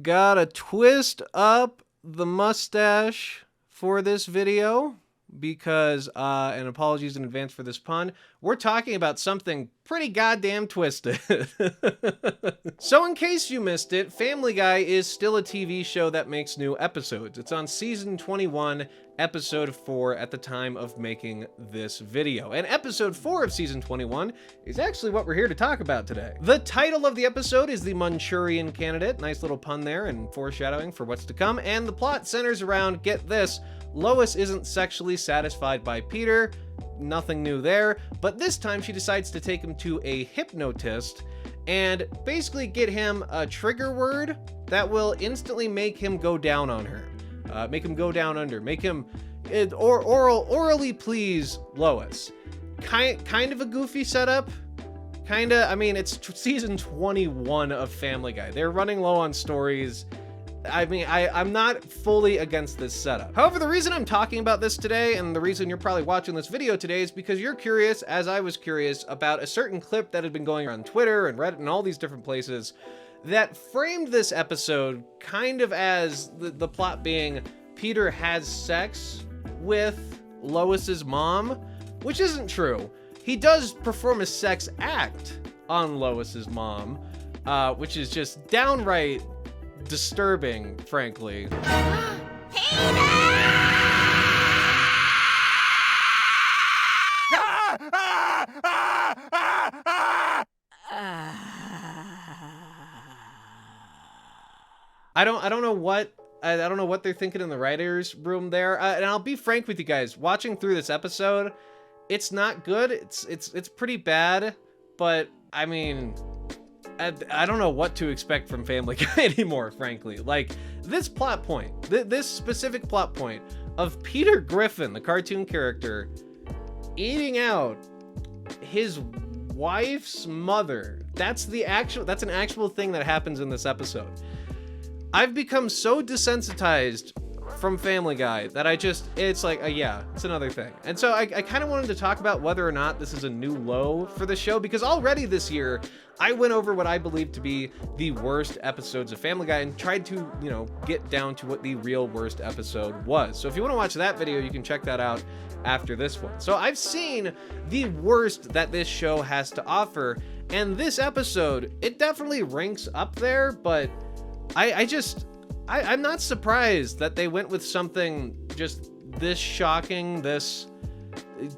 Gotta twist up the mustache for this video because, and apologies in advance for this pun, we're talking about something pretty goddamn twisted. So in case you missed it, Family Guy is still a TV show that makes new episodes. It's on season 21, episode 4 at the time of making this video. And episode 4 of season 21 is actually what we're here to talk about today. The title of the episode is The Manchurian Candidate. Nice little pun there and foreshadowing for what's to come. And the plot centers around, get this, Lois isn't sexually satisfied by Peter. Nothing new there, but this time she decides to take him to a hypnotist and basically get him a trigger word that will instantly make him go down on her. Make him go down under, make him orally please Lois. Kind of a goofy setup. I mean, it's season 21 of Family Guy. They're running low on stories. I mean, I'm not fully against this setup. However, the reason I'm talking about this today, and the reason you're probably watching this video today, is because you're curious, as I was curious, about a certain clip that had been going around Twitter and Reddit and all these different places that framed this episode kind of as the plot being Peter has sex with Lois's mom, which isn't true. He does perform a sex act on Lois's mom, which is just downright disturbing, frankly. I don't know what they're thinking in the writers' room there. And I'll be frank with you guys, watching through this episode, it's not good. It's pretty bad, but I mean, I don't know what to expect from Family Guy anymore, frankly. Like, this plot point, this specific plot point of Peter Griffin, the cartoon character, eating out his wife's mother. That's an actual thing that happens in this episode. I've become so desensitized from Family Guy that it's like, yeah, it's another thing. And so I kind of wanted to talk about whether or not this is a new low for the show, because already this year, I went over what I believe to be the worst episodes of Family Guy and tried to, get down to what the real worst episode was. So if you want to watch that video, you can check that out after this one. So I've seen the worst that this show has to offer, and this episode, it definitely ranks up there, but I'm not surprised that they went with something just this shocking, this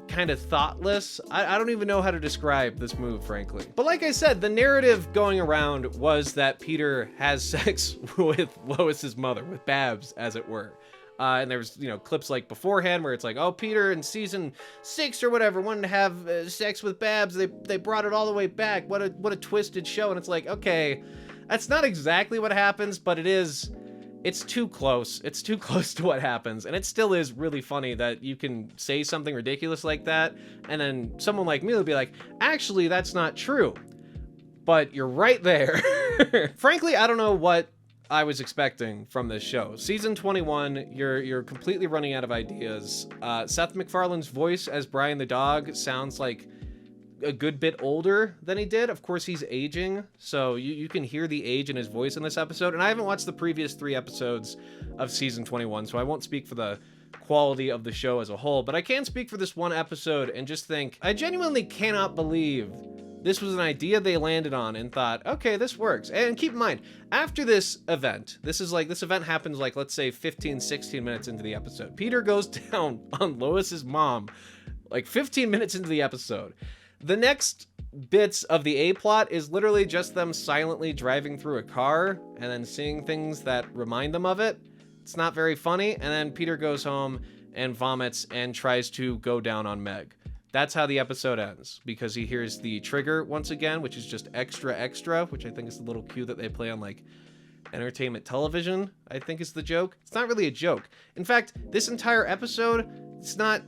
kind of thoughtless. I don't even know how to describe this move, frankly. But like I said, the narrative going around was that Peter has sex with Lois's mother, with Babs, as it were. And there was, clips like beforehand where it's like, oh, Peter in season 6 or whatever wanted to have sex with Babs. They brought it all the way back. What a twisted show. And it's like, okay, that's not exactly what happens, but it's too close. It's too close to what happens. And it still is really funny that you can say something ridiculous like that, and then someone like me will be like, actually, that's not true. But you're right there. Frankly, I don't know what I was expecting from this show. Season 21, you're completely running out of ideas. Seth MacFarlane's voice as Brian the dog sounds like a good bit older than he did. Of course, he's aging, so you can hear the age in his voice in this episode. And I haven't watched the previous 3 episodes of season 21, so I won't speak for the quality of the show as a whole, but I can speak for this one episode and just think, I genuinely cannot believe this was an idea they landed on and thought, okay, this works. And keep in mind, after this event, this event happens like, let's say 15, 16 minutes into the episode. Peter goes down on Lois's mom like 15 minutes into the episode. The next bits of the A-plot is literally just them silently driving through a car and then seeing things that remind them of it. It's not very funny. And then Peter goes home and vomits and tries to go down on Meg. That's how the episode ends, because he hears the trigger once again, which is just extra, extra, which I think is the little cue that they play on like entertainment television, I think is the joke. It's not really a joke. In fact, this entire episode, it's not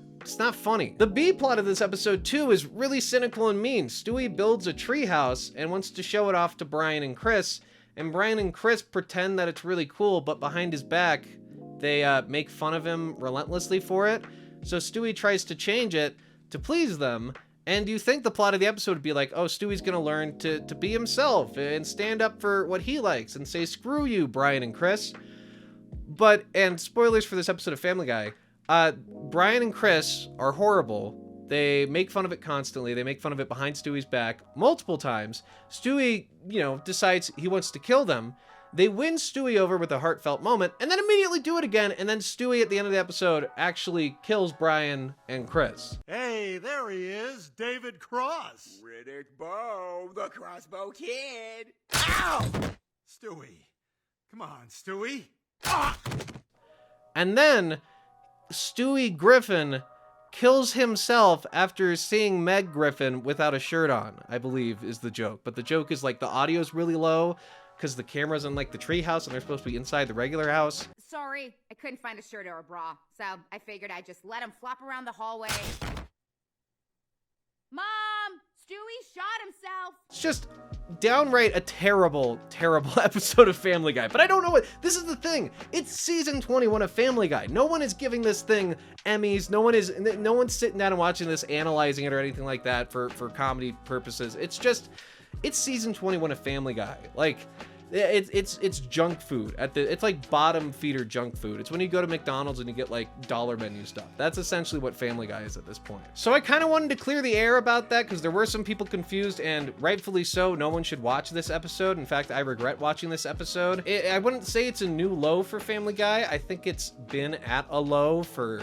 funny. The B plot of this episode too is really cynical and mean. Stewie builds a treehouse and wants to show it off to Brian and Chris, and Brian and Chris pretend that it's really cool, but behind his back, they make fun of him relentlessly for it. So Stewie tries to change it to please them, And you think the plot of the episode would be like, oh, Stewie's gonna learn to be himself and stand up for what he likes and say, screw you, Brian and Chris. But, and spoilers for this episode of Family Guy, Brian and Chris are horrible. They make fun of it constantly. They make fun of it behind Stewie's back multiple times. Stewie, decides he wants to kill them. They win Stewie over with a heartfelt moment, and then immediately do it again, and then Stewie at the end of the episode actually kills Brian and Chris. Hey, there he is, David Cross. Riddick Bowe, the Crossbow Kid. Ow! Stewie. Come on, Stewie. Ah! And then Stewie Griffin kills himself after seeing Meg Griffin without a shirt on, I believe is the joke. But the joke is like the audio's really low because the camera's in like the tree house and they're supposed to be inside the regular house. Sorry, I couldn't find a shirt or a bra, so I figured I'd just let him flop around the hallway. Mom! Stewie shot himself! It's just downright a terrible, terrible episode of Family Guy. But I don't know what, this is the thing. It's season 21 of Family Guy. No one is giving this thing Emmys. No one's sitting down and watching this, analyzing it or anything like that for comedy purposes. It's season 21 of Family Guy. Like, it's junk food it's like bottom feeder junk food. It's when you go to McDonald's and you get like dollar menu stuff. That's essentially what Family Guy is at this point. So I kind of wanted to clear the air about that because there were some people confused, and rightfully so. No one should watch this episode. In fact, I regret watching this episode. I wouldn't say it's a new low for Family Guy. I think it's been at a low for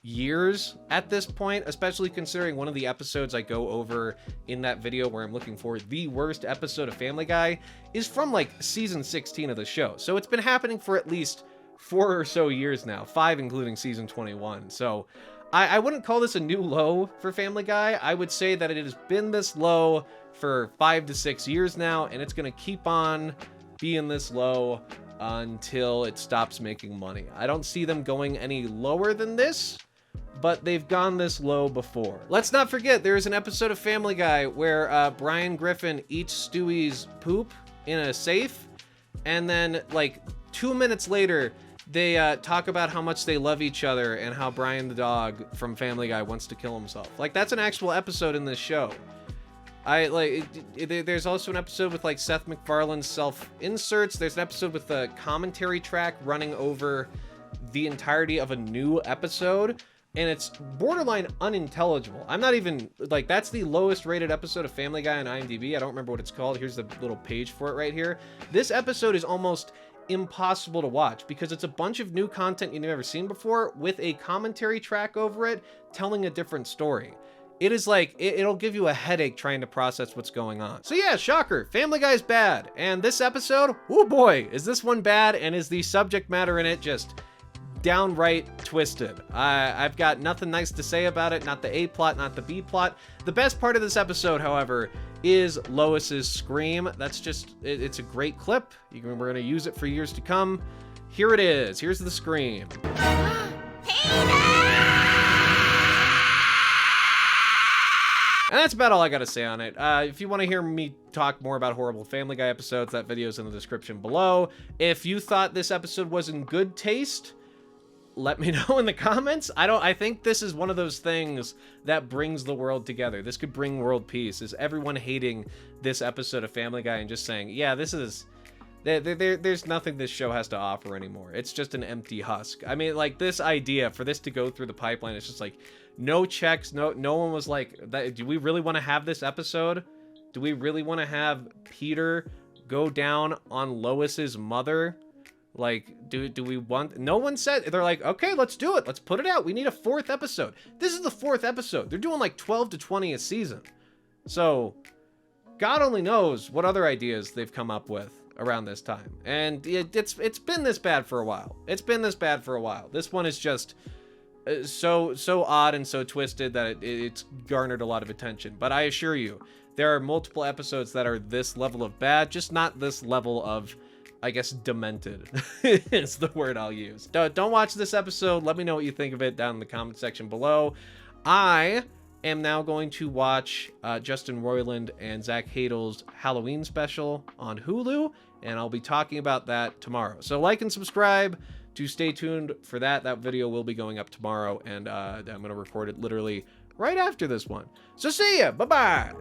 years at this point, especially considering one of the episodes I go over in that video where I'm looking for the worst episode of Family Guy is from like season 16 of the show. So it's been happening for at least 4 or so years now, 5 including season 21. So I wouldn't call this a new low for Family Guy. I would say that it has been this low for 5 to 6 years now, and it's going to keep on being this low until it stops making money. I don't see them going any lower than this, but they've gone this low before. Let's not forget, there is an episode of Family Guy where Brian Griffin eats Stewie's poop in a safe, and then like 2 minutes later, they talk about how much they love each other and how Brian the dog from Family Guy wants to kill himself. Like, that's an actual episode in this show. There's also an episode with like Seth MacFarlane's self-inserts. There's an episode with the commentary track running over the entirety of a new episode, and it's borderline unintelligible. I'm not even, like, that's the lowest rated episode of Family Guy on IMDb. I don't remember what it's called. Here's the little page for it right here. This episode is almost impossible to watch because it's a bunch of new content you've never seen before with a commentary track over it telling a different story. It is like, it'll give you a headache trying to process what's going on. So yeah, shocker, Family Guy's bad. And this episode, oh boy, is this one bad, and is the subject matter in it just downright twisted. I've got nothing nice to say about it, not the A plot, not the B plot. The best part of this episode, however, is Lois's scream. That's just, it's a great clip. We're going to use it for years to come. Here it is. Here's the scream. And that's about all I got to say on it. If you want to hear me talk more about horrible Family Guy episodes, that video's in the description below. If you thought this episode was in good taste, let me know in the comments. I think this is one of those things that brings the world together. This could bring world peace, is everyone hating this episode of Family Guy and just saying, yeah, this is, there's nothing this show has to offer anymore. It's just an empty husk. I mean, like, this idea for this to go through the pipeline, it's just like, no checks, no one was like, do we really want to have this episode? Do we really want to have Peter go down on Lois's mother? Like, do we want... No one said... They're like, okay, let's do it. Let's put it out. We need a 4th episode. This is the 4th episode. They're doing like 12 to 20 a season. So, God only knows what other ideas they've come up with around this time. And it's been this bad for a while. It's been this bad for a while. This one is just so odd and so twisted that it's garnered a lot of attention. But I assure you, there are multiple episodes that are this level of bad, just not this level of, I guess, demented is the word I'll use. Don't watch this episode. Let me know what you think of it down in the comment section below. I am now going to watch Justin Roiland and Zach Hadel's Halloween special on Hulu, and I'll be talking about that tomorrow. So like and subscribe to stay tuned for that. That video will be going up tomorrow, and I'm going to record it literally right after this one. So see ya. Bye-bye.